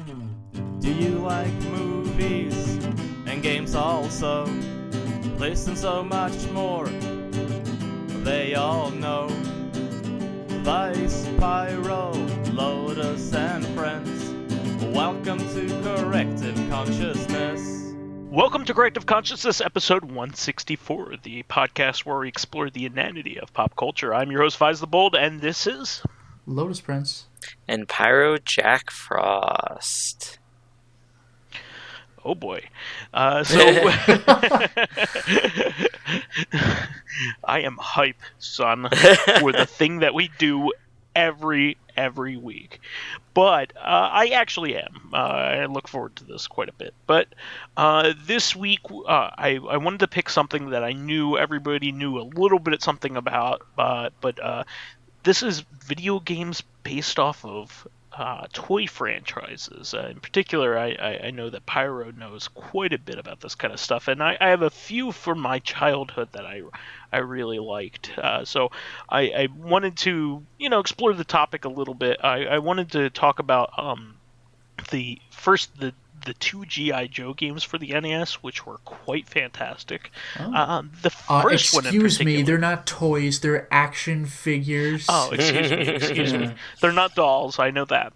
Do you like movies and games also? Listen, so much more they all know. Vice, Pyro, Lotus, and friends. Welcome to Corrective Consciousness. Welcome to Corrective Consciousness, episode 164, the podcast where we explore the inanity of pop culture. I'm your host, vysethebold, and this is... Lotus Prince. And PyroJackFrost. Oh boy. I am hype, son, for the thing that we do every week. But I actually am. I look forward to this quite a bit. But this week, I wanted to pick something that I knew everybody knew a little bit something about. But this is video games based off of toy franchises. In particular, I know that Pyro knows quite a bit about this kind of stuff, and I have a few from my childhood that I really liked. So I wanted to, explore the topic a little bit. I wanted to talk about the two G.I. Joe games for the NES, which were quite fantastic. Oh. The first one in particular... Excuse me, they're not toys, they're action figures. Oh, excuse me. They're not dolls, I know that.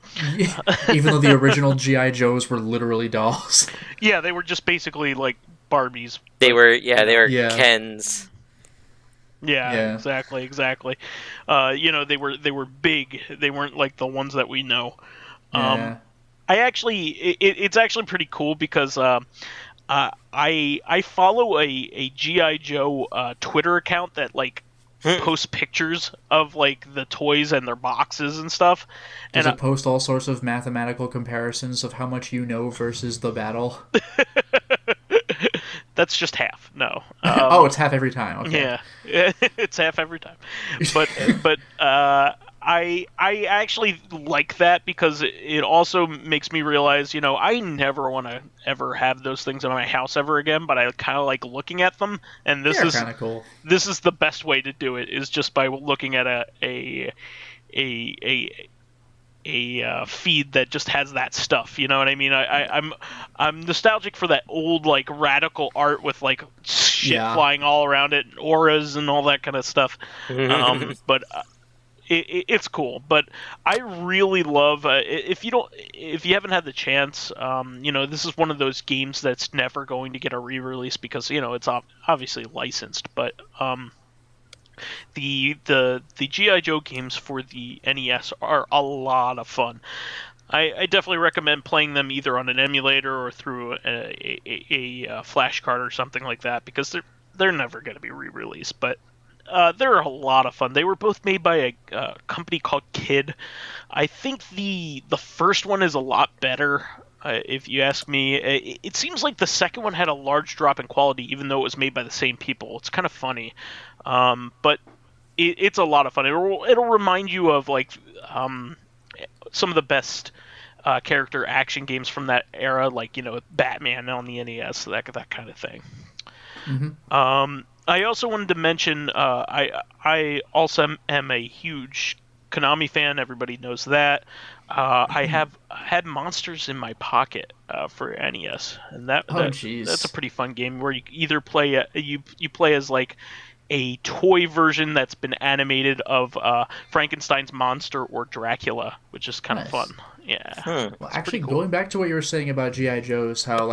Even though the original G.I. Joes were literally dolls. Yeah, they were just basically like Barbies. They were Kens. Yeah, exactly. They were big. They weren't like the ones that we know. It's actually pretty cool because I follow a G.I. Joe Twitter account that posts pictures of the toys and their boxes and stuff. Does it post all sorts of mathematical comparisons of how much you know versus the battle? That's just half. No. It's half every time. Okay. Yeah, it's half every time. But I actually like that because it also makes me realize, I never want to ever have those things in my house ever again, but I kind of like looking at them, and this is kind of cool. This is the best way to do it, is just by looking at a feed that just has that stuff. You know what I mean? I'm nostalgic for that old radical art with shit flying all around it, and auras and all that kind of stuff. But it's cool. But I really love if you haven't had the chance, this is one of those games that's never going to get a re-release because it's obviously licensed, but the G.I. Joe games for the NES are a lot of fun. I definitely recommend playing them either on an emulator or through a flash card or something like that, because they're never going to be re-released, but they're a lot of fun. They were both made by a company called Kid. I think the first one is a lot better, if you ask me. It seems like the second one had a large drop in quality, even though it was made by the same people. It's kind of funny. But it's a lot of fun. It'll remind you of some of the best character action games from that era, Batman on the NES, that kind of thing. Mm-hmm. I also wanted to mention I also am a huge Konami fan. Everybody knows that. I have had Monsters in My Pocket for NES, and that's a pretty fun game where you either play you play as a toy version that's been animated of Frankenstein's monster or Dracula, which is kind of fun. Yeah. Well, actually, cool. Going back to what you were saying about G.I. Joes, how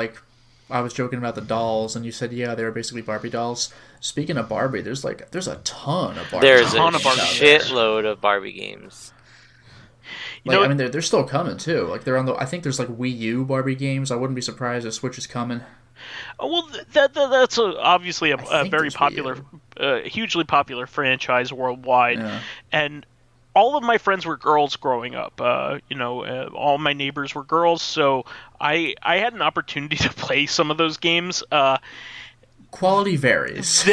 I was joking about the dolls, and you said they were basically Barbie dolls. Speaking of Barbie, there's a ton of Barbie. There's a shitload of Barbie games. They're still coming too. They're on I think there's Wii U Barbie games. I wouldn't be surprised if Switch is coming. Well, that's obviously a very popular, hugely popular franchise worldwide, and all of my friends were girls growing up. All my neighbors were girls, so I had an opportunity to play some of those games. Quality varies.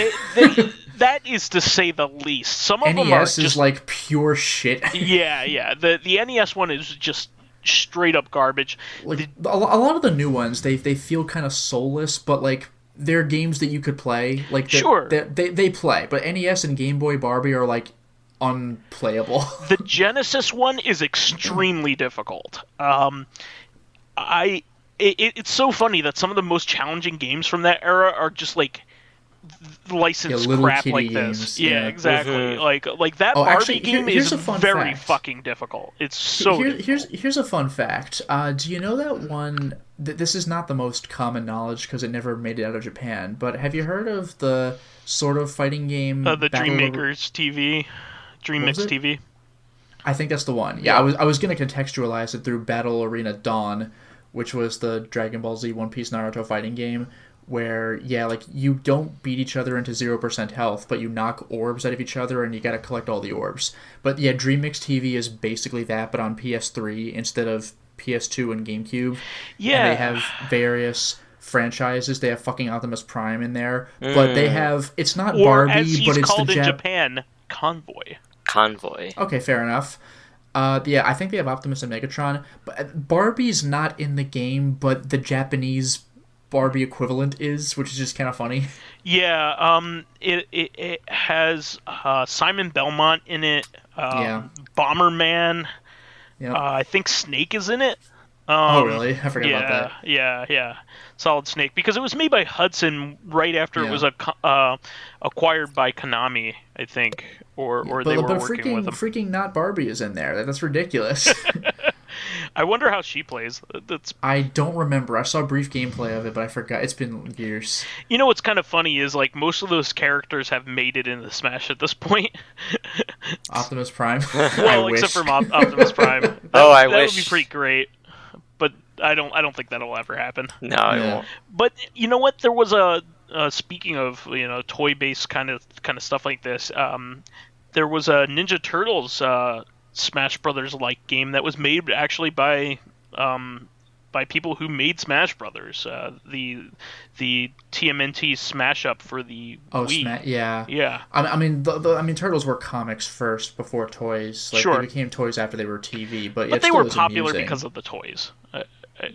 That is to say the least. Some of NES them are just is pure shit. Yeah. The NES one is just straight up garbage. A lot of the new ones, they feel kind of soulless, but they're games that you could play. Sure. They play, but NES and Game Boy Barbie are unplayable. The Genesis one is extremely difficult. it's so funny that some of the most challenging games from that era are just like licensed crap like games. this. Yeah, exactly. Mm-hmm. Like that Oh, Barbie actually, game here's is a fun very fact. fucking difficult. It's so difficult. Here's a fun fact. Do you know that one? This is not the most common knowledge because it never made it out of Japan. But have you heard of the sort of fighting game? The Dream Makers TV, Dream Mix TV. I think that's the one. Yeah, I was gonna contextualize it through Battle Arena Dawn, which was the Dragon Ball Z, One Piece, Naruto fighting game. Where, like, you don't beat each other into 0% health, but you knock orbs out of each other and you gotta collect all the orbs. But yeah, Dream Mix TV is basically that, but on PS3 instead of PS2 and GameCube. Yeah. And they have various franchises. They have fucking Optimus Prime in there. But they have... It's not Barbie, as he's but it's called the in Japan, Convoy. Okay, fair enough. I think they have Optimus and Megatron. But Barbie's not in the game, but the Japanese Barbie equivalent is, which is just kind of funny. Yeah, it has Simon Belmont in it. Bomberman. Yep. I think Snake is in it. Oh, really? I forgot about that. Yeah. Solid Snake, because it was made by Hudson right after it was acquired by Konami, I think, or they were working with them. Freaking not Barbie is in there. That's ridiculous. I wonder how she plays. I don't remember. I saw a brief gameplay of it, but I forgot. It's been years. You know what's kind of funny is like most of those characters have made it into Smash at this point. Optimus Prime. Well, except for Optimus Prime. I wish. That would be pretty great. But I don't think that'll ever happen. No, it won't. But you know what? There was a speaking of toy-based kind of stuff like this. There was a Ninja Turtles Smash Brothers like game that was made actually by people who made Smash Brothers. The TMNT Smash Up for the Wii. Yeah. I mean, Turtles were comics first before toys. Like, sure. They became toys after they were TV, but they were popular because of the toys.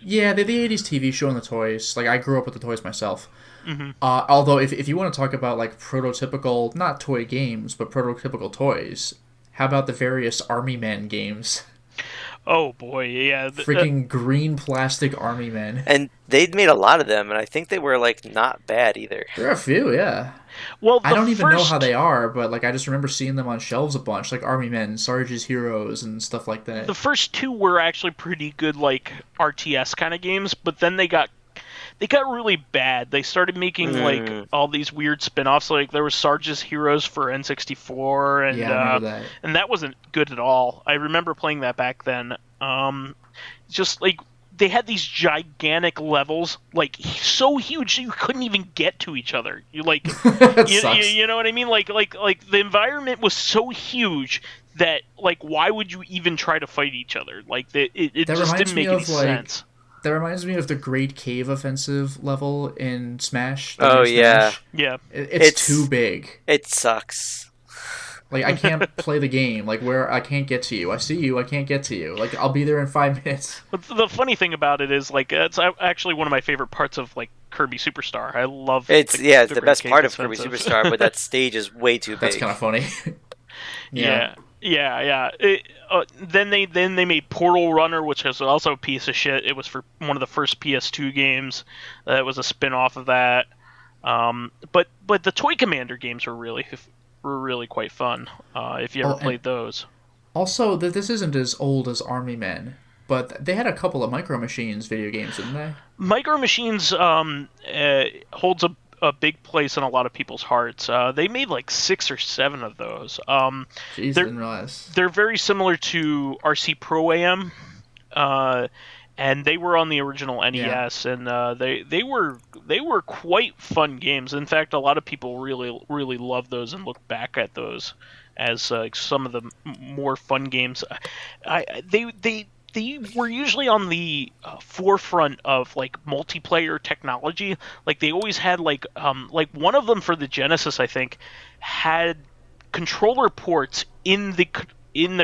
Yeah, the 80s TV show and the toys. Like, I grew up with the toys myself. Mm-hmm. Although, if you want to talk about, like, prototypical, not toy games, but prototypical toys, how about the various Army Men games? Oh, boy, yeah. Freaking green plastic Army Men. And they'd made a lot of them, and I think they were, like, not bad either. There are a few, yeah. Well, I don't even know how they are, but, like, I just remember seeing them on shelves a bunch, like Army Men, Sarge's Heroes, and stuff like that. The first two were actually pretty good, like, RTS kind of games, but then they got really bad. They started making like all these weird spin-offs. Like there was Sarge's Heroes for N64, and I remember that. And that wasn't good at all. I remember playing that back then. Just like they had these gigantic levels, like so huge you couldn't even get to each other. You like, you know what I mean? Like the environment was so huge that like why would you even try to fight each other? Like it just didn't make any sense. That reminds me of the Great Cave Offensive level in Smash. Yeah. It's too big. It sucks. Like, I can't play the game. Like, where I can't get to you. I see you, I can't get to you. Like, I'll be there in 5 minutes. But the funny thing about it is, like, it's actually one of my favorite parts of, like, Kirby Superstar. I love it's the best part of Kirby Superstar, but that stage is way too big. That's kind of funny. Yeah. Then they made Portal Runner, which was also a piece of shit. It was for one of the first PS2 games. It was a spin-off of that. But the Toy Commander games were really quite fun. If you ever played those. Also, this isn't as old as Army Men, but they had a couple of Micro Machines video games, didn't they? Micro Machines holds a big place in a lot of people's hearts. They made like 6 or 7 of those. Jeez, didn't realize. They're very similar to RC Pro AM, and they were on the original NES, and they were quite fun games. In fact, a lot of people really love those and look back at those as some of the more fun games. They were usually on the forefront of like multiplayer technology. Like they always had like one of them for the Genesis, I think, had controller ports in the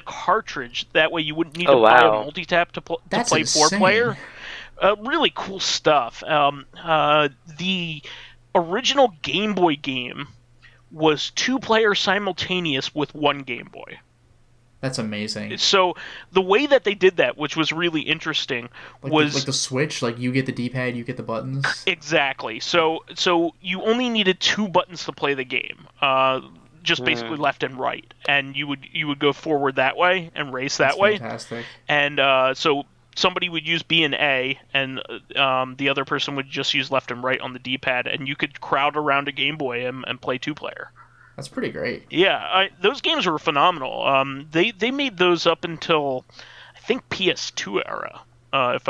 cartridge. That way you wouldn't need to buy a multi-tap to play insane. 4-player. Really cool stuff. The original Game Boy game was 2-player simultaneous with one Game Boy. That's amazing. So the way that they did that, which was really interesting, was like the Switch. Like you get the D-pad, you get the buttons. exactly. So you only needed 2 buttons to play the game. Just basically left and right, and you would go forward that way and race that way. Fantastic. And so somebody would use B and A, and the other person would just use left and right on the D-pad, and you could crowd around a Game Boy and play 2-player. That's pretty great. Yeah, those games were phenomenal. They made those up until I think PS2 era, if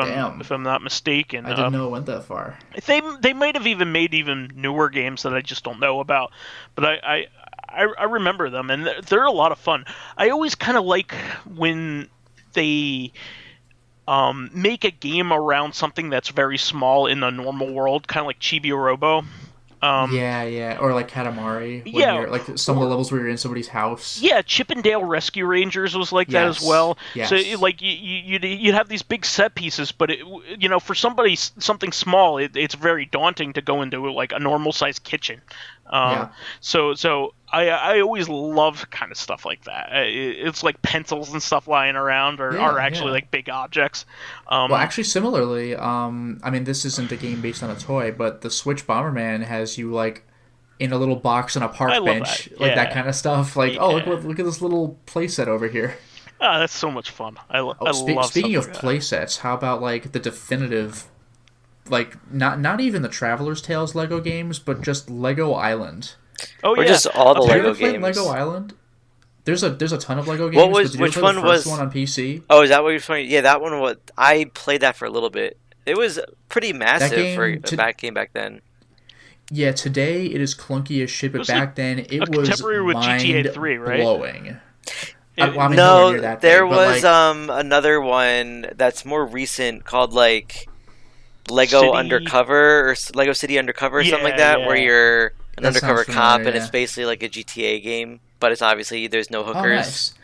I'm not mistaken. I didn't know it went that far. They might have even made even newer games that I just don't know about, but I remember them, and they're a lot of fun. I always kind of like when they make a game around something that's very small in the normal world, kind of like Chibi Robo. Yeah, or like Katamari. You're, like some of the levels where you're in somebody's house. Yeah, Chippendale Rescue Rangers was like that as well. Yes. So like you'd have these big set pieces, but for somebody something small, it's very daunting to go into like a normal sized kitchen. So I always love kind of stuff like that. It's like pencils and stuff lying around are actually like big objects. Well, actually, similarly, I mean, this isn't a game based on a toy, but the Switch Bomberman has you like in a little box on a park bench, that kind of stuff. Like, look at this little playset over here. Oh, that's so much fun. I love. Speaking of like playsets, how about like the definitive, like not even the Traveler's Tales Lego games, but just Lego Island. Oh, or just all the Lego games. Lego Island. There's a ton of Lego games. Which one was the first one on PC? Oh, is that what you're talking? Yeah, that one was. I played that for a little bit. It was pretty massive for a game back then. Yeah, today it is clunky as shit, but back then it was contemporary with GTA 3, right? Blowing. There was another one that's more recent called like Lego City. Undercover or Lego City Undercover or something like that, where you're an undercover cop and it's basically like a GTA game, but it's obviously there's no hookers.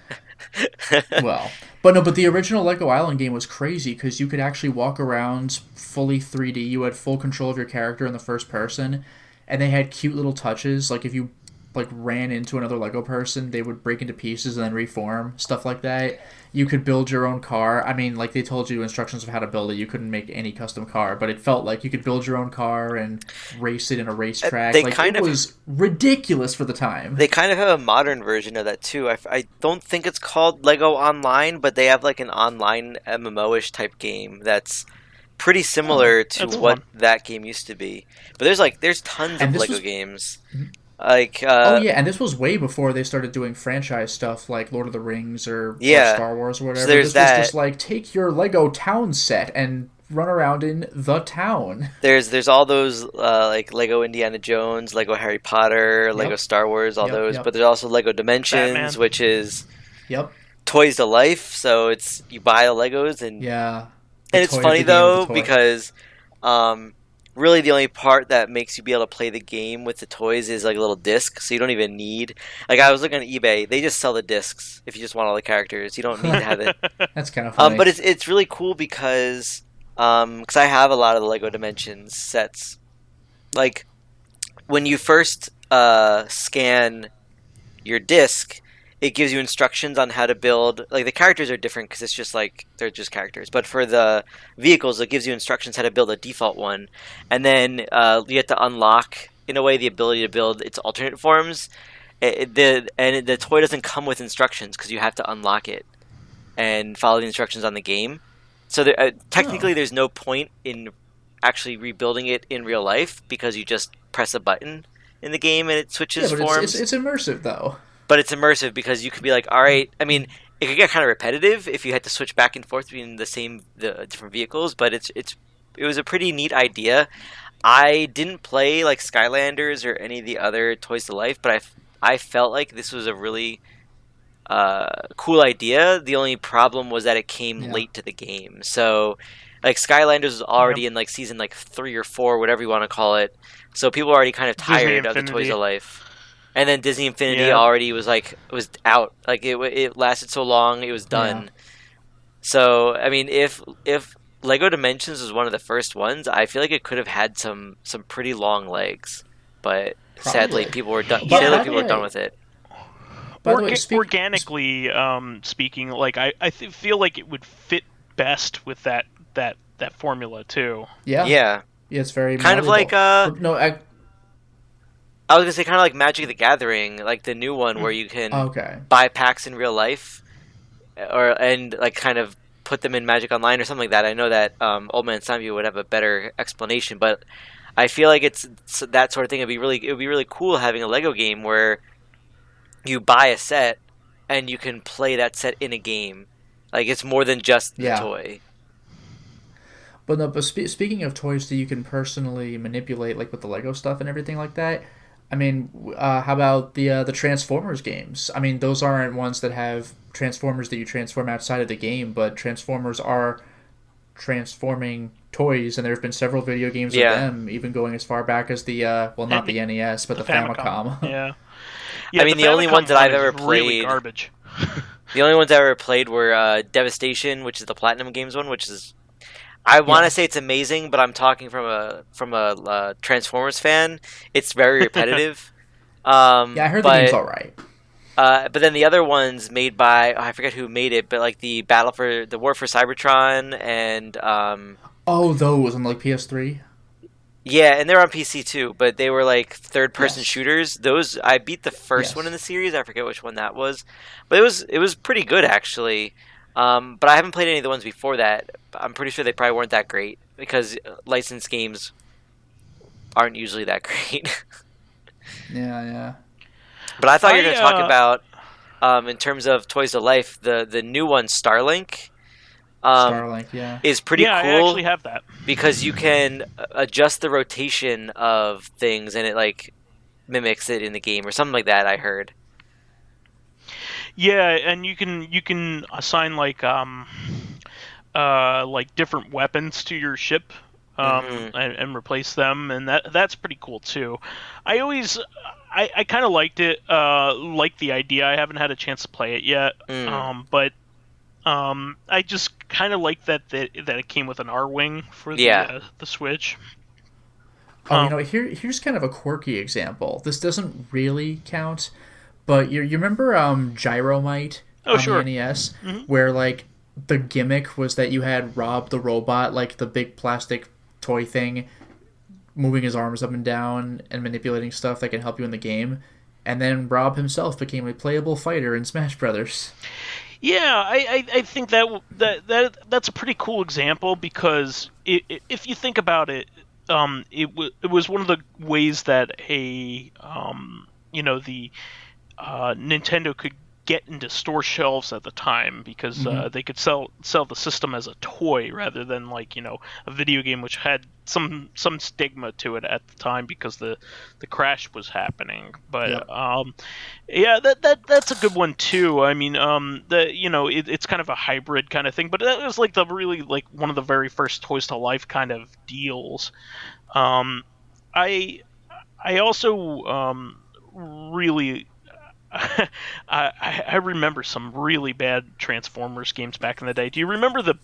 Oh, nice. Well, but the original Lego Island game was crazy because you could actually walk around fully 3D. You had full control of your character in the first person, and they had cute little touches. Like if you ran into another Lego person, they would break into pieces and then reform, stuff like that. You could build your own car. I mean, like they told you instructions of how to build it. You couldn't make any custom car, but it felt like you could build your own car and race it in a racetrack. It was ridiculous for the time. They kind of have a modern version of that too. I don't think it's called Lego Online, but they have like an online MMO-ish type game that's pretty similar to what that game used to be. But there's tons of Lego games. And this was way before they started doing franchise stuff like Lord of the Rings or Star Wars or whatever. So this was just like take your Lego town set and run around in the town. There's all those like Lego Indiana Jones, Lego Harry Potter, Lego Star Wars, all those. But there's also Lego Dimensions, Batman. which is toys to life. So it's you buy the Legos and it's funny though because really the only part that makes you be able to play the game with the toys is like a little disc, so you don't even need I was looking on eBay, they just sell the discs if you just want all the characters. You don't need to have it. That's kind of funny. But it's really cool because I have a lot of the Lego Dimensions sets. Like when you first scan your disc, it gives you instructions on how to build. Like the characters are different because it's just like they're just characters. But for the vehicles, it gives you instructions how to build a default one, and then you have to unlock in a way the ability to build its alternate forms. The toy doesn't come with instructions because you have to unlock it and follow the instructions on the game. So technically, there's no point in actually rebuilding it in real life because you just press a button in the game and it switches forms. It's immersive though. But it's immersive because you could be like, all right. I mean, it could get kind of repetitive if you had to switch back and forth between the different vehicles. But it was a pretty neat idea. I didn't play like Skylanders or any of the other Toys to Life, but I felt like this was a really cool idea. The only problem was that it came late to the game. So like Skylanders was already in like season like 3 or 4, whatever you want to call it. So people were already kind of tired of the Toys to Life. And then Disney Infinity already was out. Like it lasted so long, it was done. Yeah. So I mean, if Lego Dimensions was one of the first ones, I feel like it could have had some pretty long legs. But sadly, people were done. Sadly, people were done with it. By the way, organically speaking, like I feel like it would fit best with that formula too. Yeah. Yeah. Yeah, it's very kind malleable. of like But no, I was gonna say kind of like Magic the Gathering, like the new one where you can buy packs in real life, and like kind of put them in Magic Online or something like that. I know that Old Man Sunview would have a better explanation, but I feel like it's that sort of thing. It would be really cool having a Lego game where you buy a set and you can play that set in a game. Like it's more than just the toy. But no, but speaking of toys that you can personally manipulate, like with the Lego stuff and everything like that, I mean, how about the Transformers games? I mean, those aren't ones that have Transformers that you transform outside of the game, but Transformers are transforming toys, and there have been several video games of them, even going as far back as the not the NES, but the Famicom. Yeah. I mean, the only ones that I've ever played really garbage. The only ones I ever played were Devastation, which is the Platinum Games one, which is I want to say it's amazing, but I'm talking from a Transformers fan. It's very repetitive. Yeah, I heard the game's all right. But then the other ones made by I forget who made it, but like the War for Cybertron and those on like PS3. Yeah, and they're on PC too, but they were like third-person shooters. Those I beat the first one in the series. I forget which one that was, but it was pretty good actually. But I haven't played any of the ones before that. I'm pretty sure they probably weren't that great because licensed games aren't usually that great. Yeah. But I thought you were going to talk about, in terms of Toys to Life, the new one, Starlink. Starlink, is pretty cool. Yeah, I actually have that. Because you can adjust the rotation of things, and it like mimics it in the game or something like that. I heard. Yeah, and you can assign like different weapons to your ship, and replace them, and that's pretty cool too. I kind of liked it, liked the idea. I haven't had a chance to play it yet, but I just kind of like that it came with an R-wing for the Switch. Here's kind of a quirky example. This doesn't really count, but you remember Gyromite on the NES, where like the gimmick was that you had Rob the robot, like the big plastic toy thing, moving his arms up and down and manipulating stuff that can help you in the game, and then Rob himself became a playable fighter in Smash Brothers. Yeah, I think that's a pretty cool example because if you think about it, it was one of the ways that Nintendo could get into store shelves at the time because they could sell the system as a toy rather than like a video game, which had some stigma to it at the time because the crash was happening. But that's a good one too. I mean, it's kind of a hybrid kind of thing, but that was like the really like one of the very first Toys to Life kind of deals. I also really. I remember some really bad Transformers games back in the day. Do you remember the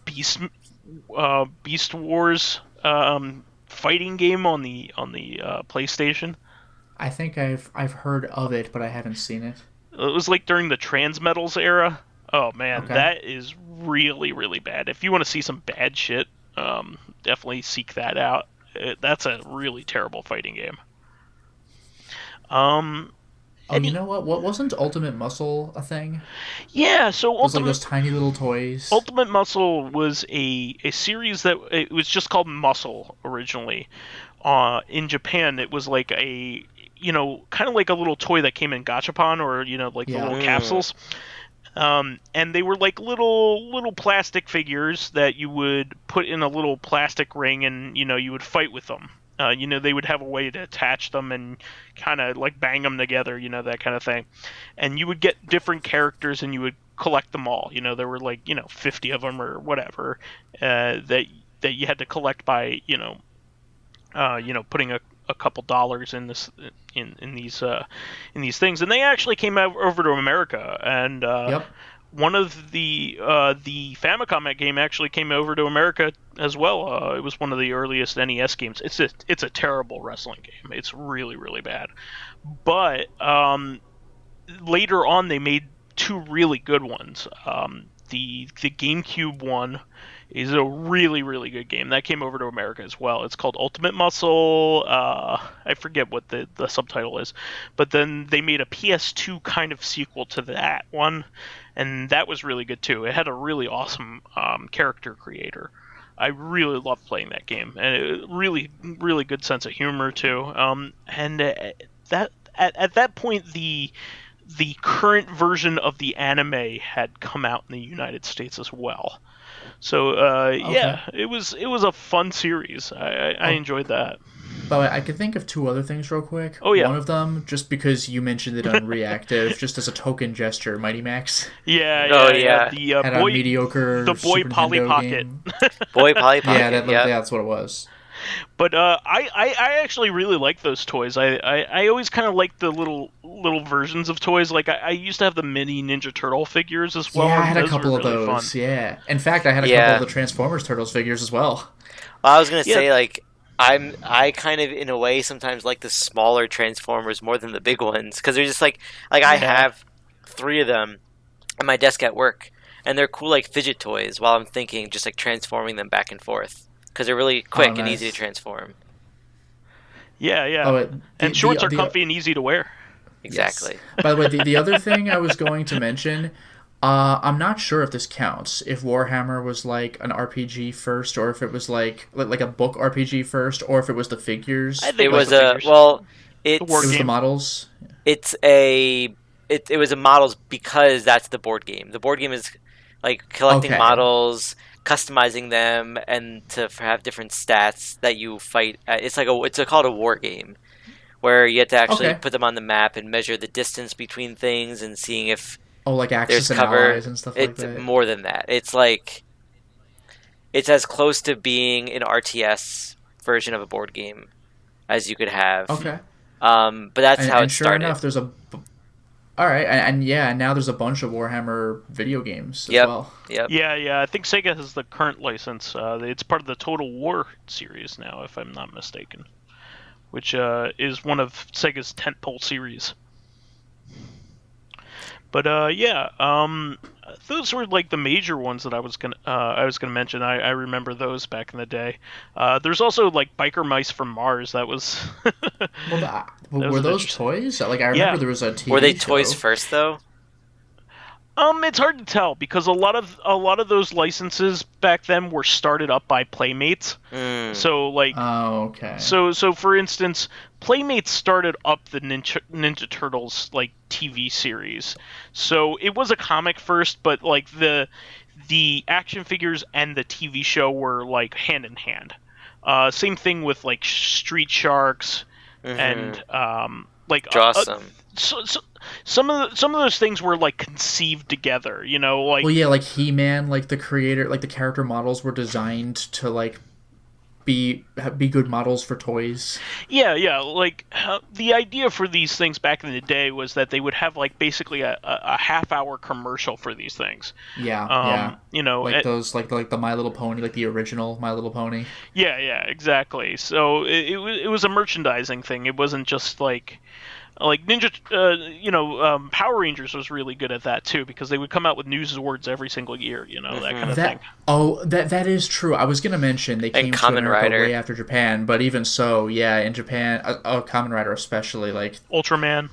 Beast Wars fighting game on the PlayStation? I think I've heard of it, but I haven't seen it. It was like during the Transmetals era. Oh man, that is really really bad. If you want to see some bad shit, definitely seek that out. That's a really terrible fighting game. You know what? What wasn't Ultimate Muscle a thing? Yeah, so it was like those tiny little toys. Ultimate Muscle was a series that it was just called Muscle originally. In Japan, it was like a kind of like a little toy that came in Gachapon or the little capsules. And they were like little plastic figures that you would put in a little plastic ring, and you would fight with them. They would have a way to attach them and kind of like bang them together, that kind of thing. And you would get different characters and you would collect them all. There were like 50 of them or whatever that you had to collect by putting a couple dollars in this in these things. And they actually came over to America, and one of the Famicom game actually came over to America as well. It was one of the earliest NES games. It's a terrible wrestling game. It's really really bad. But later on they made two really good ones. The GameCube one is a really, really good game. That came over to America as well. It's called Ultimate Muscle. I forget what the subtitle is. But then they made a PS2 kind of sequel to that one, and that was really good too. It had a really awesome character creator. I really loved playing that game, and it really, really good sense of humor too. And that at that point, the current version of the anime had come out in the United States as well. So yeah, it was a fun series. I enjoyed that. By the way, I can think of two other things real quick. Oh, yeah. One of them, just because you mentioned it on Reactive, just as a token gesture, Mighty Max Yeah. The had a mediocre the boy Super Polly Nintendo Pocket. game. Boy Polly Pocket. Yeah, that's what it was. But I actually really like those toys. I always kind of like the little versions of toys. Like I used to have the mini Ninja Turtle figures as well. Yeah, I had a Those couple were of really those. fun. Yeah. In fact, I had a couple of the Transformers Turtles figures as well. Well, I was gonna Yeah. say, like, I kind of in a way sometimes like the smaller Transformers more than the big ones, because they're just like I have 3 of them at my desk at work, and they're cool like fidget toys while I'm thinking, just like transforming them back and forth, because they're really quick and easy to transform. Yeah. Oh, And shorts are comfy and easy to wear. Exactly. Yes. By the way, the other thing I was going to mention, I'm not sure if this counts. If Warhammer was like an RPG first, or if it was like a book RPG first, or if it was the figures. I think It was the a figures. it's The war It was the game. models. it's it was a models, because that's the board game. The board game is like collecting Okay. models, customizing them, and to have different stats that you fight at. It's called a war game, where you have to actually Okay. put them on the map and measure the distance between things and seeing if Oh, like there's Axis and cover. Allies and stuff like It's that. more than that. It's like it's as close to being an RTS version of a board game as you could have. Okay. But that's how And it sure started. enough, there's a. All right, and yeah, now there's a bunch of Warhammer video games as Yep. well. Yep. Yeah. I think Sega has the current license. It's part of the Total War series now, if I'm not mistaken, which is one of Sega's tentpole series. But those were like the major ones that I was gonna mention. I remember those back in the day. There's also like Biker Mice from Mars. That was Well, was were an those interesting- toys? Like I remember Yeah. there was a TV Were they show. toys first though? It's hard to tell because a lot of those licenses back then were started up by Playmates. So like Oh, okay. So for instance, Playmates started up the Ninja Turtles like TV series. So it was a comic first, but like the action figures and the TV show were like hand in hand. Same thing with like Street Sharks and like Awesome. so some of those things were like conceived together, you know, like Well, yeah, like He-Man, like the creator, like the character models were designed to like be good models for toys. Yeah, like the idea for these things back in the day was that they would have like basically a half-hour commercial for these things. Yeah. You know, Like those, like the My Little Pony, like the original My Little Pony. Yeah, exactly. So it was a merchandising thing. It wasn't just like Ninja, Power Rangers was really good at that too because they would come out with news awards every single year, you know, that kind of thing. That is true. I was gonna mention they came to Kamen America Rider. way after Japan, but even so, yeah, in Japan, Kamen Rider especially, like Ultraman.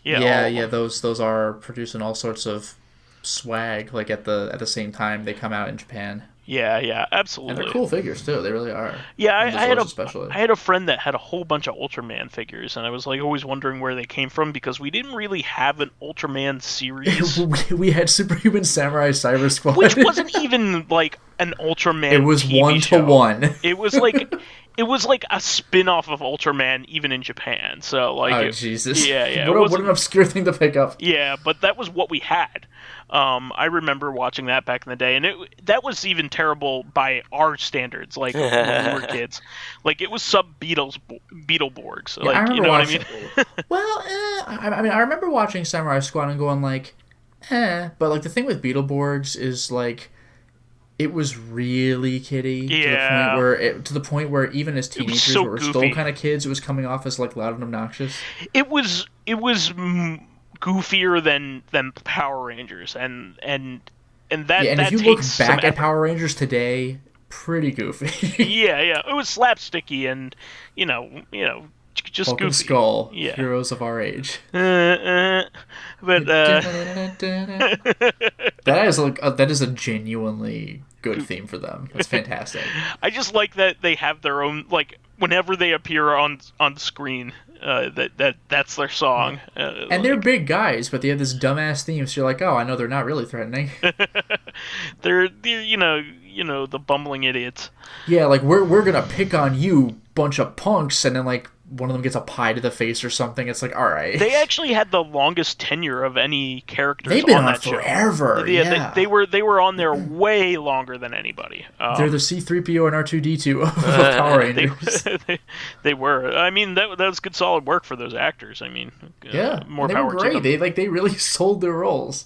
yeah, those are producing all sorts of swag like at the same time they come out in Japan. Yeah, absolutely. And they're cool figures too. They really are. Yeah, And I especially. had a friend that had a whole bunch of Ultraman figures, and I was like always wondering where they came from because we didn't really have an Ultraman series, we had Superhuman Samurai Cyber Squad, which wasn't even like an Ultraman. It was TV 1 show. to 1. It was like a spin-off of Ultraman, even in Japan. So like, Jesus! Yeah. What an obscure thing to pick up. Yeah, but that was what we had. I remember watching that back in the day, and that was even terrible by our standards, like when we were kids. Like it was Beetleborgs. Yeah, Like I remember you know watching, what I mean? Well, I remember watching Samurai Squad and going like, but like the thing with Beetleborgs is like, it was really kiddie to the point where even as teenagers so we were goofy. still kind of kids, it was coming off as like loud and obnoxious. It was goofier than Power Rangers, and that Yeah, and that if you look takes back some at effort. Power Rangers today, pretty goofy. Yeah, it was slapsticky and just Vulcan goofy. Skull, Yeah. heroes of our age. But that is a genuinely good theme for them. That's fantastic. I just like that they have their own, like, whenever they appear on screen, that's their song. And they're big guys, but they have this dumbass theme, so you're like, oh, I know they're not really threatening. they're the bumbling idiots. Yeah, like we're gonna pick on you, bunch of punks, and then like one of them gets a pie to the face or something. It's like, all right. They actually had the longest tenure of any characters. They've been on on that forever. show. Yeah. They were on there way longer than anybody. They're the C-3PO and R2-D2 of Power Rangers. They were. I mean, that was good, solid work for those actors. I mean, Yeah, more they power were great. to them. They really sold their roles.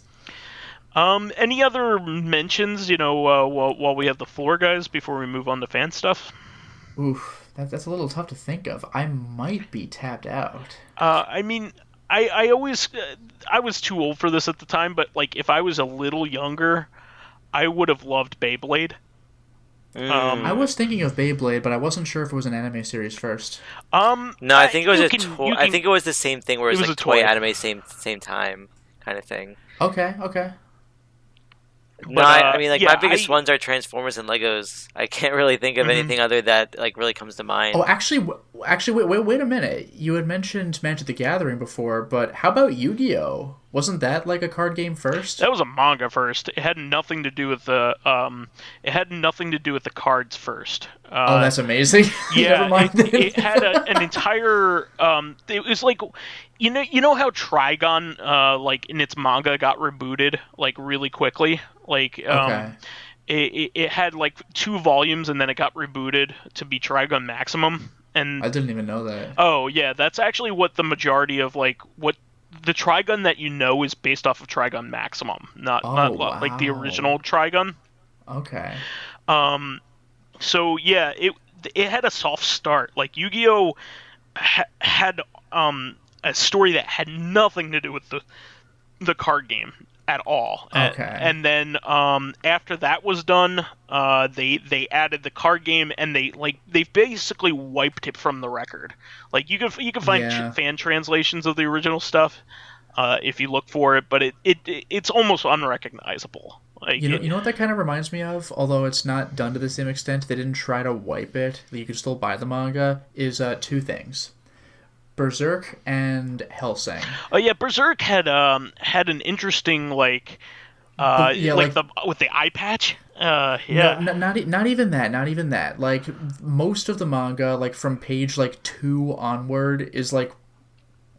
Any other mentions? While we have the floor, guys, before we move on to fan stuff. Oof. That's a little tough to think of. I might be tapped out. I mean, I always I was too old for this at the time, but like if I was a little younger, I would have loved Beyblade. I was thinking of Beyblade, but I wasn't sure if it was an anime series first. No, I think it was I think it was the same thing where it was like a toy anime same time kind of thing. Okay. No, But, I mean, like, yeah, my biggest ones are Transformers and Legos. I can't really think of anything other that, like, really comes to mind. Oh, actually, wait a minute. You had mentioned Magic the Gathering before, but how about Yu-Gi-Oh? Wasn't that, like, a card game first? That was a manga first. It had nothing to do with the cards first. Oh, that's amazing. Yeah, Never mind then. it had an entire. It was like, you know how Trigon, like in its manga, got rebooted like really quickly. Like, Okay. it had like 2 volumes and then it got rebooted to be Trigon Maximum. And I didn't even know that. oh yeah, that's actually what the majority of like what. The Trigun that you know is based off of Trigun Maximum, not like the original Trigun. Okay. So yeah, it had a soft start. Like Yu-Gi-Oh had a story that had nothing to do with the card game at all. Okay. And then after that was done, they added the card game, and they basically wiped it from the record. Like you can find fan translations of the original stuff if you look for it, but it's almost unrecognizable. Like, you know what that kind of reminds me of, although it's not done to the same extent. They didn't try to wipe it. You could still buy the manga. Is 2 things. Berserk and Hellsing. Oh yeah, Berserk had an interesting with the eye patch. Yeah. No, not even that. Like most of the manga, like from page like 2 onward, is like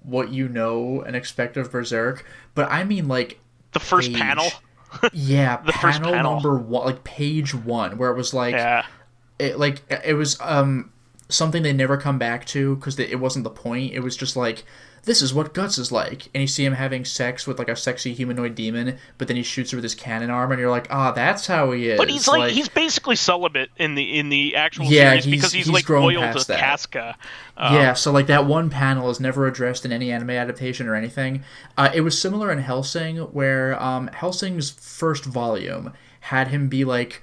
what you know and expect of Berserk. But I mean like the first panel. Yeah, the first panel number 1, like page 1, where it was like it was something they never come back to because it wasn't the point. It was just like, this is what Guts is like, and you see him having sex with like a sexy humanoid demon, but then he shoots her with his cannon arm, and you're like, that's how he is. But he's like he's basically celibate in the actual series because he's like loyal to Casca. Yeah, so like that one panel is never addressed in any anime adaptation or anything. It was similar in Hellsing, where Hellsing's first volume had him be like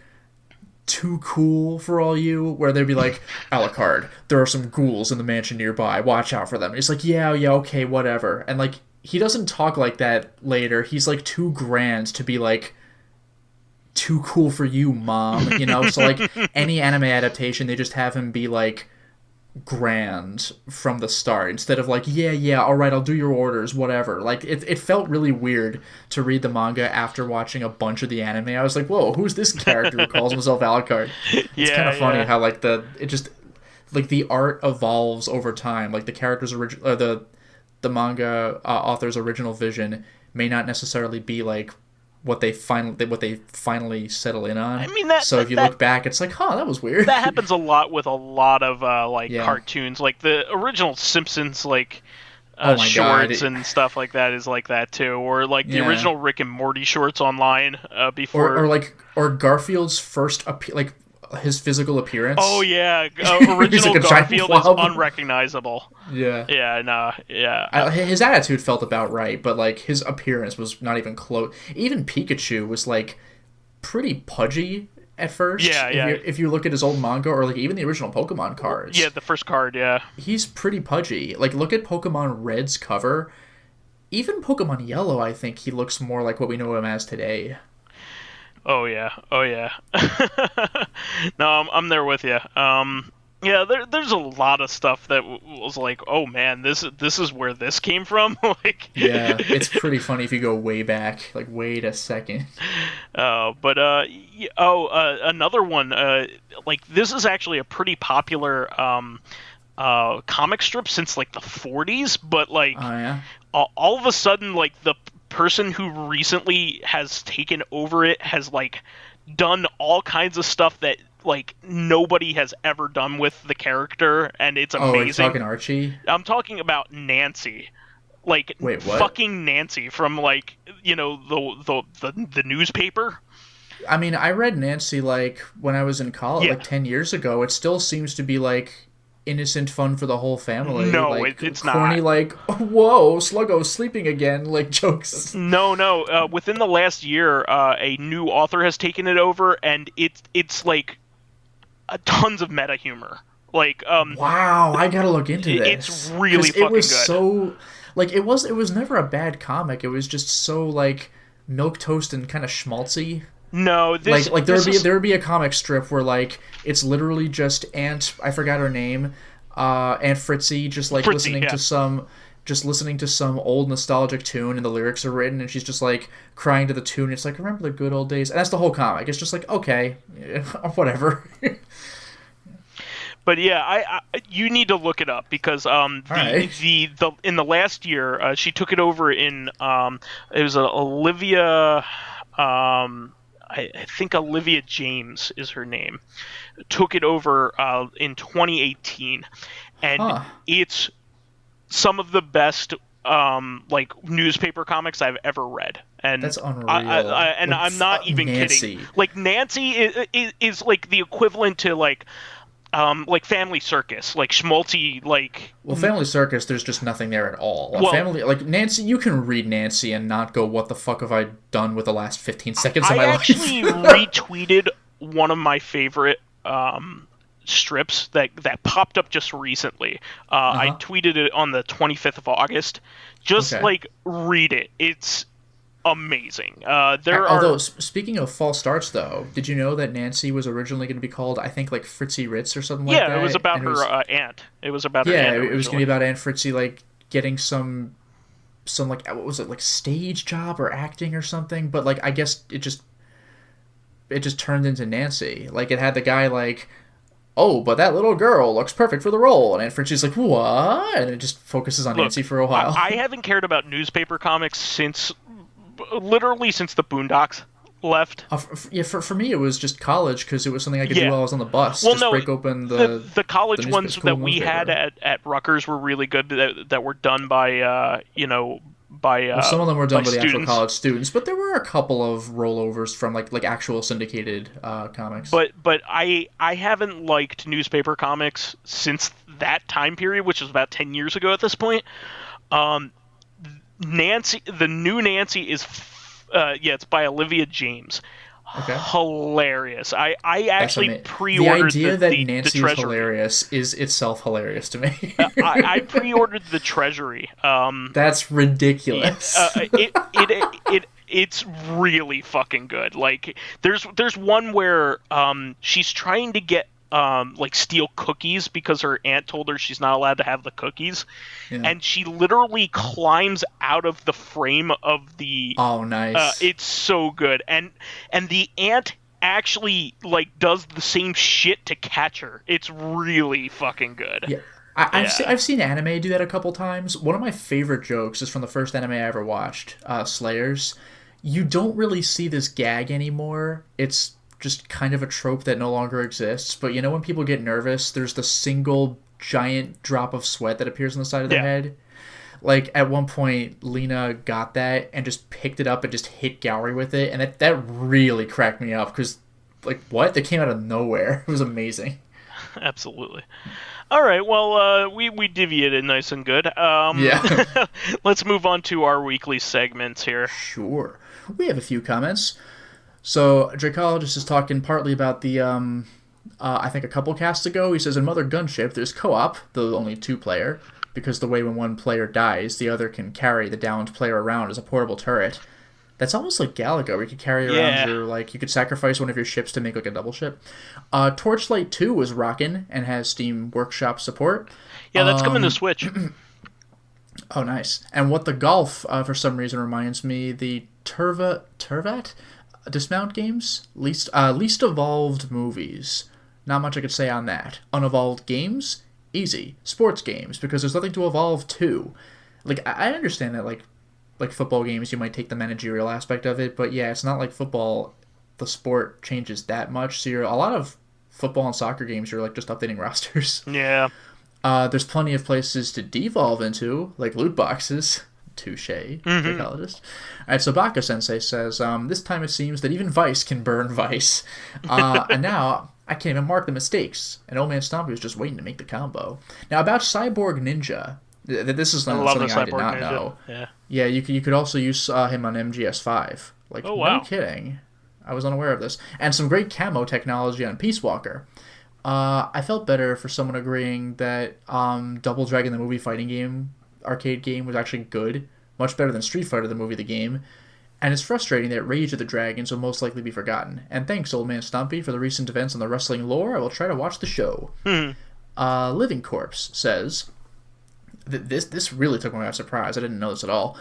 too cool for all you, where they'd be like, Alucard, there are some ghouls in the mansion nearby, watch out for them. And he's like, yeah, okay, whatever. And like, he doesn't talk like that later. He's like too grand to be like too cool for you, mom, you know? So like any anime adaptation, they just have him be like grand from the start instead of like, yeah, all right, I'll do your orders, whatever. Like it felt really weird to read the manga after watching a bunch of the anime. I was like, whoa, who's this character who calls himself Alucard? It's kind of funny how like the art evolves over time. Like the character's the manga author's original vision may not necessarily be like what they finally settle in on. I mean, if you look back, it's like, that was weird. That happens a lot with a lot of cartoons, like the original Simpsons, like shorts and stuff like that is like that too, or like the original Rick and Morty shorts online before, or Garfield's first his physical appearance. Oh yeah, He's original like a giant Garfield is blob. unrecognizable. Yeah. Yeah, no, yeah. His attitude felt about right, but like his appearance was not even close. Even Pikachu was like pretty pudgy at first. Yeah. If you look at his old manga or like even the original Pokemon cards. Yeah, the first card, yeah. He's pretty pudgy. Like look at Pokemon Red's cover. Even Pokemon Yellow, I think he looks more like what we know him as today. Oh yeah. No, I'm there with you. Yeah, there's a lot of stuff that was like, oh man, this is where this came from. Like, yeah, it's pretty funny if you go way back. Like, wait a second. Another one. Like this is actually a pretty popular comic strip since like the 40s, but like, oh yeah, all of a sudden, like the person who recently has taken over it has like done all kinds of stuff that like nobody has ever done with the character, and it's amazing. Oh, you're talking Archie? I'm talking about Nancy. Like, wait, what? Fucking Nancy from like, you know, the newspaper. I mean, I read Nancy like when I was in college, like 10 years ago. It still seems to be like innocent fun for the whole family. No, like, it's corny, not. like, whoa, Sluggo's sleeping again, like jokes. No. Within the last year, a new author has taken it over, and it's like tons of meta humor. Like, wow, I gotta look into this. It's really fucking it was good. So, like, it was never a bad comic. It was just so like milquetoast and kind of schmaltzy. No, there would be a comic strip where like it's literally just I forgot her name, Aunt Fritzy, just like listening to some old nostalgic tune, and the lyrics are written, and she's just like crying to the tune. It's like, remember the good old days, and that's the whole comic. It's just like, okay, whatever. But yeah, you need to look it up because in the last year she took it over in it was Olivia. I think Olivia James is her name, took it over in 2018, and it's some of the best like newspaper comics I've ever read. And that's unreal. I'm not even kidding. Like Nancy is like the equivalent to like Family Circus, like schmaltzy, like... Well, Family Circus, there's just nothing there at all. Like Nancy, you can read Nancy and not go, what the fuck have I done with the last 15 seconds of my life? I actually retweeted one of my favorite strips that popped up just recently. I tweeted it on the 25th of August. Just, read it. It's amazing. Although, speaking of false starts, though, did you know that Nancy was originally going to be called, I think, like Fritzy Ritz or something like that? Yeah, it was about her aunt. It was about her aunt. Yeah, it was going to be about Aunt Fritzy, like, getting some like, what was it, like, stage job or acting or something? But, like, I guess it just turned into Nancy. Like, it had the guy, like, oh, but that little girl looks perfect for the role. And Aunt Fritzy's like, what? And it just focuses on Nancy for a while. I haven't cared about newspaper comics since the Boondocks left. For me, it was just college because it was something I could do while I was on the bus. Well, break open the college ones that we had at Rutgers were really good. That were done by some of them were done by the students. actual college students, but there were a couple of rollovers from like actual syndicated comics. But I haven't liked newspaper comics since that time period, which was about 10 years ago at this point. Nancy, the new Nancy is, it's by Olivia James. Okay. Hilarious. I actually pre-ordered the idea that Nancy the is hilarious is itself hilarious to me. I pre-ordered the Treasury. That's ridiculous. It's really fucking good. Like there's one where she's trying to get steal cookies because her aunt told her she's not allowed to have the cookies, and she literally climbs out of the frame of the. Oh, nice! It's so good, and the aunt actually does the same shit to catch her. It's really fucking good. Yeah. I've seen anime do that a couple times. One of my favorite jokes is from the first anime I ever watched, Slayers. You don't really see this gag anymore. It's just kind of a trope that no longer exists. But you know when people get nervous, there's the single giant drop of sweat that appears on the side of their head? Like, at one point, Lena got that and just picked it up and just hit Gowry with it. And that really cracked me up because like, what? They came out of nowhere. It was amazing. Absolutely. All right, well, we deviated nice and good. Yeah. Let's move on to our weekly segments here. Sure. We have a few comments. So, Dracologist is talking partly about the, I think a couple casts ago, he says, in Mother Gunship, there's co-op, though only 2-player, because the way when one player dies, the other can carry the downed player around as a portable turret. That's almost like Galaga, where you could carry around your, like, you could sacrifice one of your ships to make, like, a double ship. Torchlight 2 is rockin' and has Steam Workshop support. Yeah, that's coming to Switch. Oh, nice. And What the Golf, for some reason, reminds me, the Turvat? Dismount games? Least evolved movies. Not much I could say on that. Unevolved games? Easy. Sports games, because there's nothing to evolve to. Like, I understand that, like football games, you might take the managerial aspect of it, but yeah, it's not like football, the sport changes that much. So a lot of football and soccer games, you're like just updating rosters. Yeah. There's plenty of places to devolve into, like loot boxes. Touche, psychologist. All right, so Baka Sensei says, this time it seems that even Vice can burn Vice. And now I can't even mark the mistakes. And Old Man Stompy was just waiting to make the combo. Now, about Cyborg Ninja, this is something I did not know. Yeah, you could also use him on MGS5. Like, oh, wow. No kidding. I was unaware of this. And some great camo technology on Peace Walker. I felt better for someone agreeing that Double Dragon the movie fighting game, arcade game, was actually good. Much better than Street Fighter the movie the game. And it's frustrating that Rage of the Dragons will most likely be forgotten. And thanks, Old Man Stumpy, for the recent events on the wrestling lore. I will try to watch the show. Living Corpse says, this really took me by surprise. I didn't know this at all.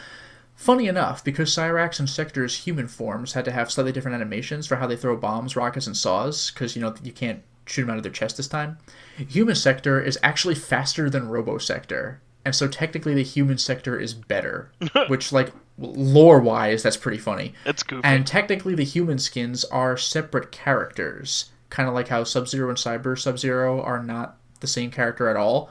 Funny enough, because Cyrax and Sector's human forms had to have slightly different animations for how they throw bombs, rockets, and saws, because, you can't shoot them out of their chest this time, Human Sector is actually faster than Robo Sector. And so technically the Human Sector is better, which, like, lore-wise, that's pretty funny. That's goofy. And technically the human skins are separate characters, kind of like how Sub-Zero and Cyber Sub-Zero are not the same character at all,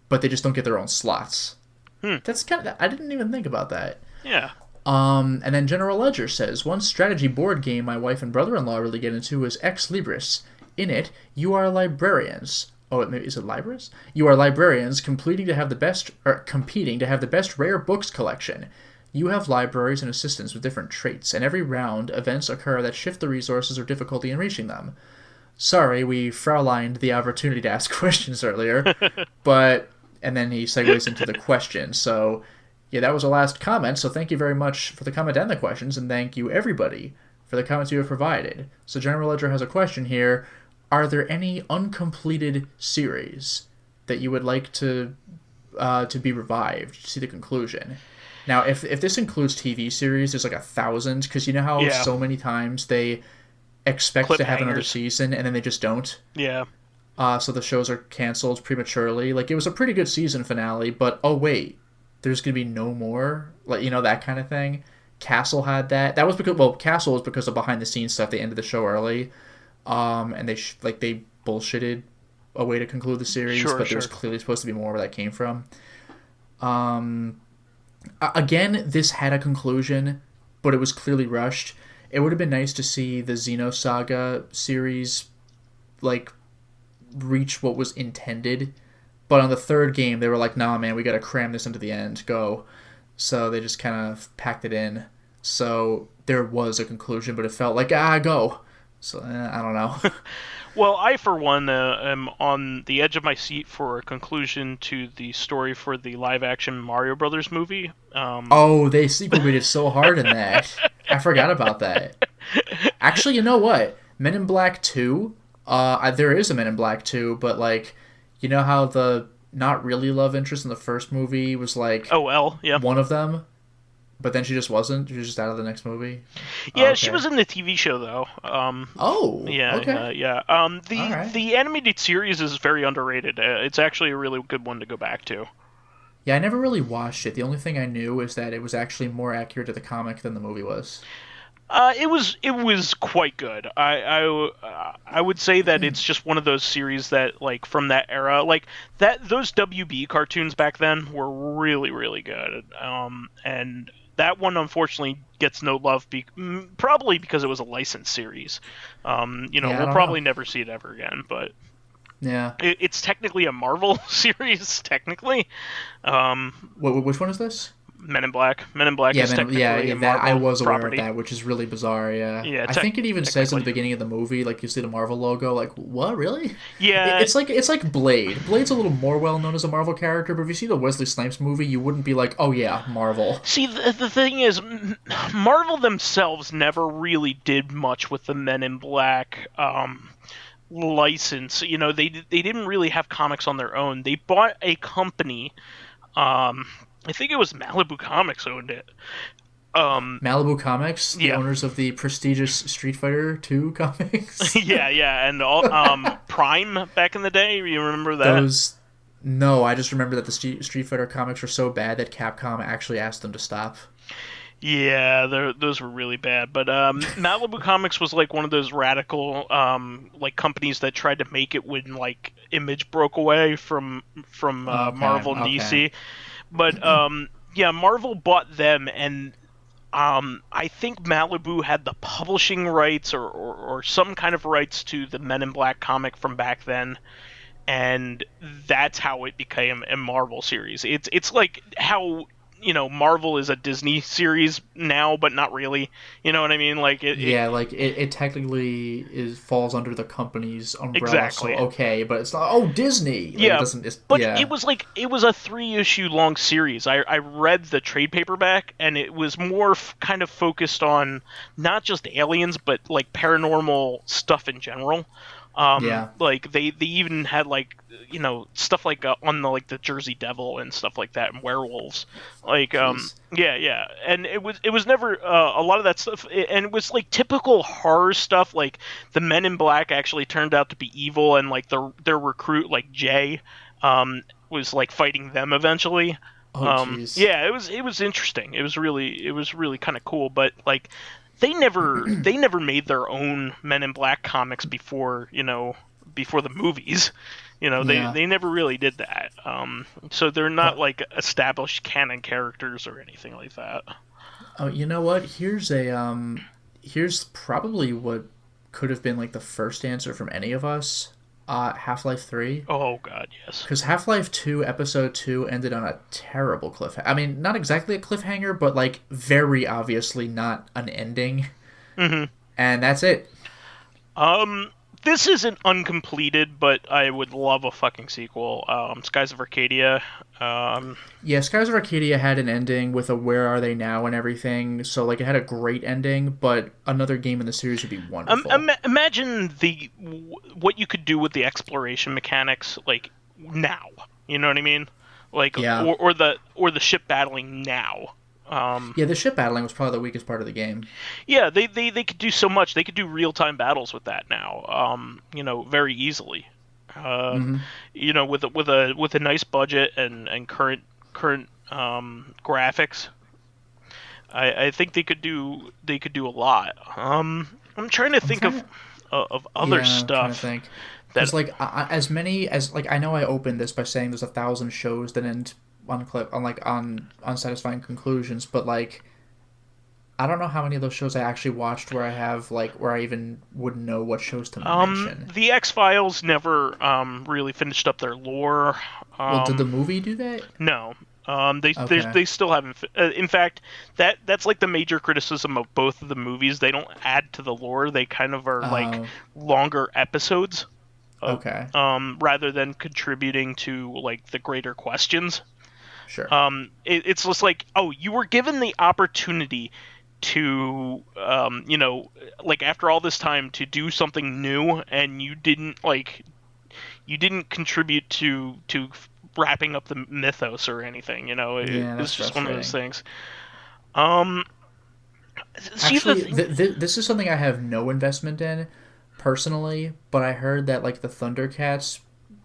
but they just don't get their own slots. That's kind of... I didn't even think about that. Yeah. And then General Ledger says, one strategy board game my wife and brother-in-law really get into is Ex Libris. In it, you are librarians. Oh, is it libraries? You are librarians competing to have the best rare books collection. You have libraries and assistants with different traits, and every round, events occur that shift the resources or difficulty in reaching them. Sorry, we Fraulined the opportunity to ask questions earlier, but... And then he segues into the question. So, yeah, that was the last comment, so thank you very much for the comment and the questions, and thank you, everybody, for the comments you have provided. So General Ledger has a question here. Are there any uncompleted series that you would like to be revived, to see the conclusion? Now, if this includes TV series, there's like 1,000, because you know how so many times they expect to have another season, and then they just don't? Yeah. So the shows are canceled prematurely. Like, it was a pretty good season finale, but oh wait, there's gonna be no more? Like, that kind of thing. Castle had that. That was because, Castle was because of behind the scenes stuff. They ended the show early. And they they bullshitted a way to conclude the series, but there was clearly supposed to be more where that came from. Again, this had a conclusion, but it was clearly rushed. It would have been nice to see the Xenosaga series, like, reach what was intended, but on the third game, they were like, nah, man, we gotta cram this into the end, go. So they just kind of packed it in. So there was a conclusion, but it felt like, go. So, I don't know. Well, I, for one, am on the edge of my seat for a conclusion to the story for the live-action Mario Brothers movie. They sequel it so hard in that. I forgot about that. Actually, you know what? Men in Black 2, there is a Men in Black 2, but, like, you know how the not really love interest in the first movie was, like... one of them? But then she just wasn't? She was just out of the next movie? Yeah, okay. She was in the TV show, though. Yeah, okay. Yeah. The animated series is very underrated. It's actually a really good one to go back to. Yeah, I never really watched it. The only thing I knew is that it was actually more accurate to the comic than the movie was. It was quite good. I would say that it's just one of those series that, like, from that era, like those WB cartoons back then were really, really good. And That one unfortunately gets no love, probably because it was a licensed series. We'll probably never see it ever again, but yeah, it's technically a Marvel series. Technically, which one is this? Men in Black. Men in Black is technically a Marvel I was aware property. of that, which is really bizarre. Yeah, I think it even says in the technically. beginning of the movie, like you see the Marvel logo. Like, what really? Yeah, it's like Blade. Blade's a little more well known as a Marvel character, but if you see the Wesley Snipes movie, you wouldn't be like, oh yeah, Marvel. See, the thing is, Marvel themselves never really did much with the Men in Black license. They didn't really have comics on their own. They bought a company. I think it was Malibu Comics owned it. Malibu Comics, the yeah. owners of the prestigious Street Fighter 2 comics. yeah, and all Prime back in the day. You remember that? No, I just remember that the Street Fighter comics were so bad that Capcom actually asked them to stop. Yeah, those were really bad. But Malibu Comics was like one of those radical like companies that tried to make it when like Image broke away from Marvel and DC. But Marvel bought them, and I think Malibu had the publishing rights or some kind of rights to the Men in Black comic from back then, and that's how it became a Marvel series. It's like how Marvel is a Disney series now, but not really. You know what I mean? Like it technically falls under the company's umbrella. Exactly. So okay, but it's not. Oh, Disney. Like, yeah, it was it was a 3-issue long series. I read the trade paperback, and it was more kind of focused on not just aliens, but like paranormal stuff in general. Like they even had like stuff like on the Jersey Devil and stuff like that, and werewolves. Like and it was never a lot of that stuff, and it was like typical horror stuff. Like the Men in Black actually turned out to be evil, and like their recruit like Jay was like fighting them eventually. Yeah, it was interesting. It was really kind of cool, but like. They never made their own Men in Black comics before the movies. They never really did that. So they're not like established canon characters or anything like that. Oh, you know what? Here's probably what could have been like the first answer from any of us. Half-Life 3. Oh god, yes. Because Half-Life 2 Episode 2 ended on a terrible cliffhanger. I mean, not exactly a cliffhanger, but like very obviously not an ending. Mm-hmm. And that's it. This isn't uncompleted, but I would love a fucking sequel. Skies of Arcadia. Yeah, Skies of Arcadia had an ending with a Where Are They Now and everything, so like it had a great ending, but another game in the series would be wonderful. Imagine what you could do with the exploration mechanics like now. You know what I mean? Like or the ship battling now. The ship battling was probably the weakest part of the game. Yeah, they could do so much. They could do real-time battles with that now. Very easily. With a nice budget and current graphics, I think they could do a lot. I'm trying to think of other stuff. Because like as many as like I know I opened this by saying there's 1,000 shows that end on unsatisfying conclusions, but like I don't know how many of those shows I actually watched where I even wouldn't know what shows to mention. The X-Files never really finished up their lore. Well, did the movie do that? No. They still haven't. In fact, that's like the major criticism of both of the movies. They don't add to the lore. They kind of are like longer episodes. Rather than contributing to like the greater questions. Sure. It's just like, you were given the opportunity to, like after all this time to do something new, and you didn't contribute to wrapping up the mythos or anything. It's just one of those things. Actually, this is something I have no investment in personally, but I heard that like the Thundercats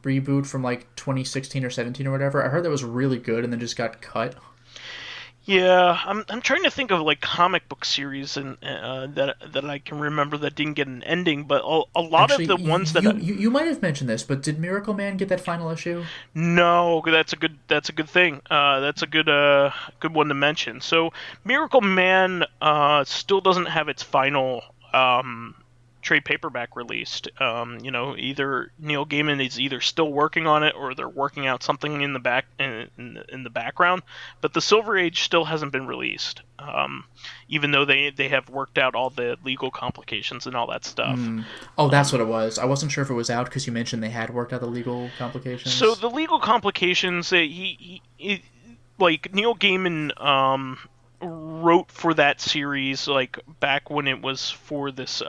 reboot from like 2016 or 17 or whatever, I heard that was really good and then just got cut. Yeah, I'm trying to think of like comic book series and that I can remember that didn't get an ending, but a lot of Actually, the ones that you might have mentioned this, but did Miracle Man get that final issue? no, that's a good thing. That's a good one to mention. So Miracle Man still doesn't have its final trade paperback released. Either Neil Gaiman is either still working on it or they're working out something in the background. But the Silver Age still hasn't been released, even though they have worked out all the legal complications and all that stuff. Oh, that's what it was. I wasn't sure if it was out because you mentioned they had worked out the legal complications. So the legal complications, like Neil Gaiman wrote for that series like back when it was for this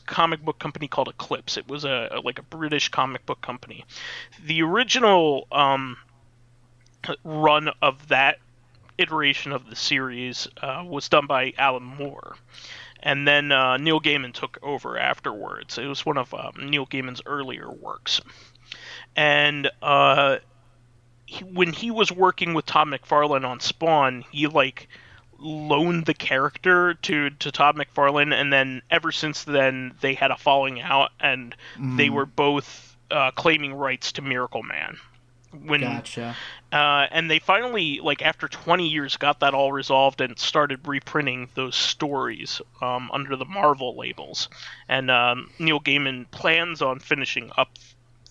comic book company called Eclipse. It was a British comic book company. The original run of that iteration of the series was done by Alan Moore, and then Neil Gaiman took over afterwards. It was one of Neil Gaiman's earlier works, and when he was working with Todd McFarlane on Spawn, he loaned the character to Todd McFarlane, and then ever since then they had a falling out, and they were both claiming rights to Miracle Man. Gotcha. And they finally, after 20 years, got that all resolved and started reprinting those stories under the Marvel labels. And Neil Gaiman plans on finishing up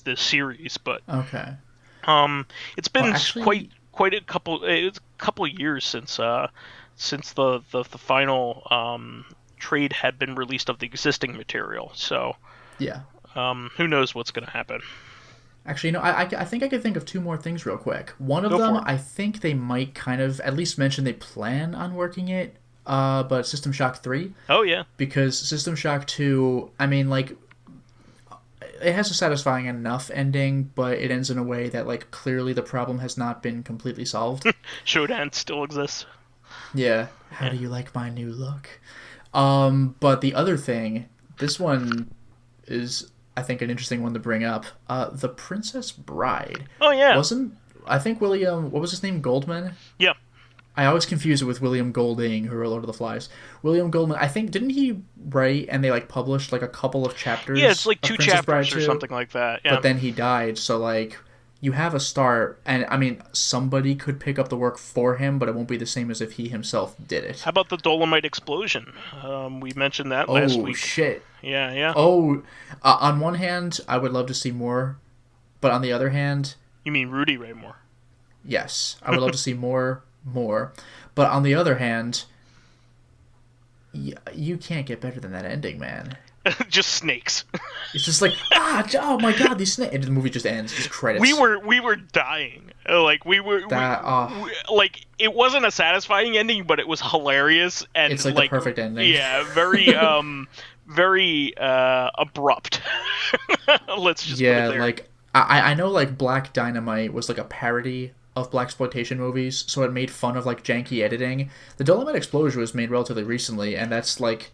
the series, but okay. It's been actually, quite a couple years since the final trade had been released of the existing material. So yeah. Who knows what's going to happen? Actually, I think I could think of two more things real quick. One of them, I think they might kind of at least mention they plan on working it, but System Shock 3. Oh, yeah. Because System Shock 2, I mean, it has a satisfying enough ending, but it ends in a way that, clearly the problem has not been completely solved. Shodan still exists. Yeah. How do you like my new look? But the other thing, this one is, I think, an interesting one to bring up. The Princess Bride. Oh, yeah. I think William, what was his name, Goldman? Yeah. I always confuse it with William Golding, who wrote Lord of the Flies. William Goldman, I think, didn't he write and they published a couple of chapters? Yeah, it's 2 Princess chapters Bride or something like that. Yeah. But then he died, so you have a start, and I mean, somebody could pick up the work for him, but it won't be the same as if he himself did it. How about the Dolomite Explosion? We mentioned that last week. Oh, shit. Yeah. Oh, on one hand, I would love to see more, but on the other hand... You mean Rudy Ray Moore? Yes, I would love to see more, but on the other hand, you can't get better than that ending, man. Just snakes. It's just oh my god, these snakes, and the movie just ends, just credits. We were dying. It wasn't a satisfying ending, but it was hilarious, and it's the perfect ending. Yeah, very very abrupt. Let's just put it there. I know Black Dynamite was a parody of blaxploitation movies, so it made fun of janky editing. The Dolomite Explosion was made relatively recently, and that's the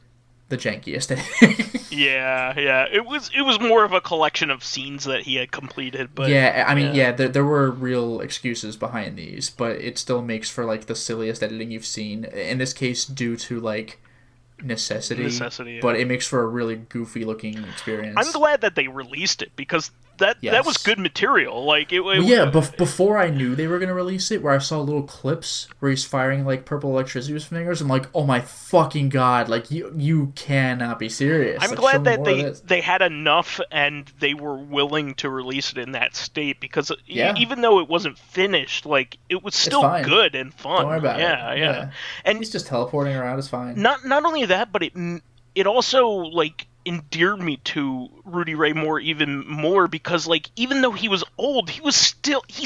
jankiest editing. Yeah. It was more of a collection of scenes that he had completed, but yeah, I mean, there were real excuses behind these, but it still makes for the silliest editing you've seen. In this case, due to necessity. Yeah. But it makes for a really goofy looking experience. I'm glad that they released it because that was good material. Before I knew they were going to release it, where I saw little clips where he's firing purple electricity with his fingers, I'm like, oh my fucking god, you cannot be serious. I'm glad that they had enough and they were willing to release it in that state, because even though it wasn't finished, it was still good and fun. Don't worry about it. Yeah. And he's just teleporting around is fine. Not only that, but it also endeared me to Rudy Ray Moore even more, because even though he was old, he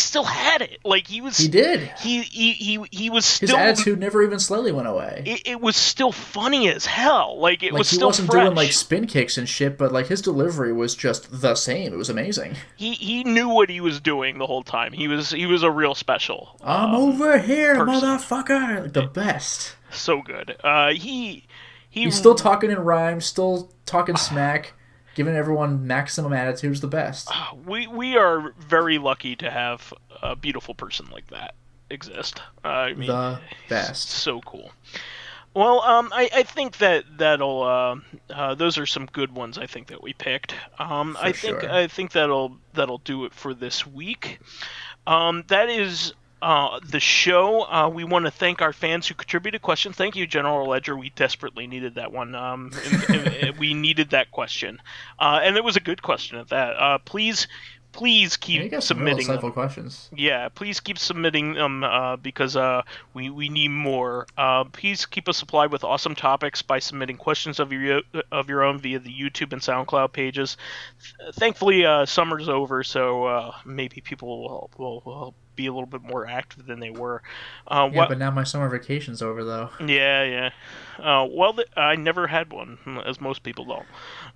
still had it. He did. He was still, his attitude never even slightly went away. It was still funny as hell. It was still fresh. He wasn't doing spin kicks and shit, but his delivery was just the same. It was amazing. He knew what he was doing the whole time. He was a real special. I'm over here, person. Motherfucker! The best. So good. He's still talking in rhyme, still talking smack, giving everyone maximum attitudes. The best. We are very lucky to have a beautiful person like that. exist. I mean, The best. So cool. Well, I think that'll those are some good ones. I think that we picked. I think that'll do it for this week. That is the show. We want to thank our fans who contributed questions. Thank you, General Ledger. We desperately needed that one. We needed that question, and it was a good question at that. Please keep submitting them. Questions. Yeah, please keep submitting them because we need more. Please keep us supplied with awesome topics by submitting questions of your own via the YouTube and SoundCloud pages. Thankfully, summer's over, so maybe people will be a little bit more active than they were. But now my summer vacation's over, though. Yeah. I never had one, as most people don't.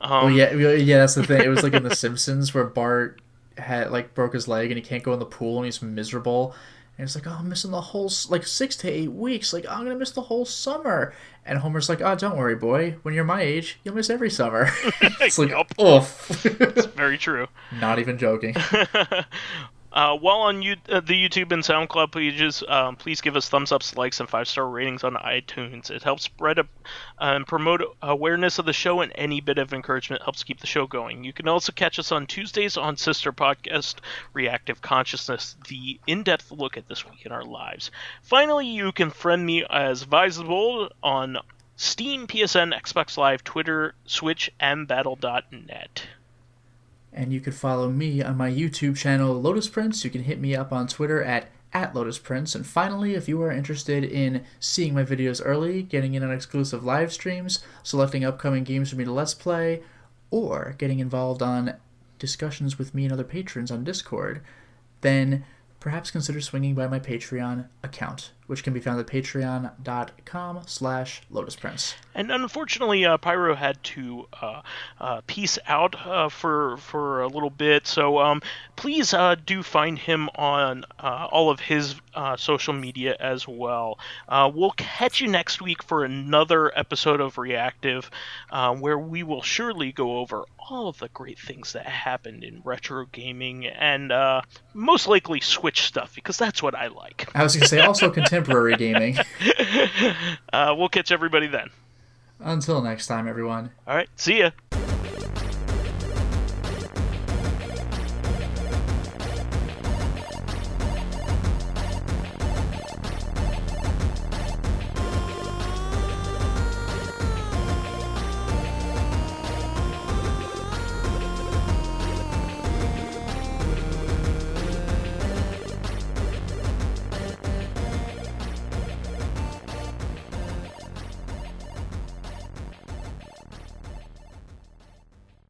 That's the thing. It was like in The Simpsons where Bart had broke his leg and he can't go in the pool and he's miserable, and it's like, oh, I'm missing the whole 6 to 8 weeks, I'm gonna miss the whole summer. And Homer's like, oh, don't worry, boy, when you're my age you'll miss every summer. It's like, oof. It's very true. Not even joking. While on the YouTube and SoundCloud pages, please give us thumbs ups, likes, and 5-star ratings on iTunes. It helps spread and promote awareness of the show, and any bit of encouragement helps keep the show going. You can also catch us on Tuesdays on sister podcast Reactive Consciousness, the in-depth look at this week in our lives. Finally, you can friend me as vysethebold on Steam, PSN, Xbox Live, Twitter, Switch, and Battle.net. And you can follow me on my YouTube channel, Lotus Prince. You can hit me up on Twitter at Lotus Prince. And finally, if you are interested in seeing my videos early, getting in on exclusive live streams, selecting upcoming games for me to Let's Play, or getting involved on discussions with me and other patrons on Discord, then perhaps consider swinging by my Patreon account, which can be found at patreon.com/LotusPrince. And unfortunately, Pyro had to peace out for a little bit, so please do find him on all of his social media as well. We'll catch you next week for another episode of Reactive, where we will surely go over all of the great things that happened in retro gaming, and most likely Switch stuff, because that's what I like. I was going to say also contemporary gaming. We'll catch everybody then. Until next time, everyone. All right, see ya.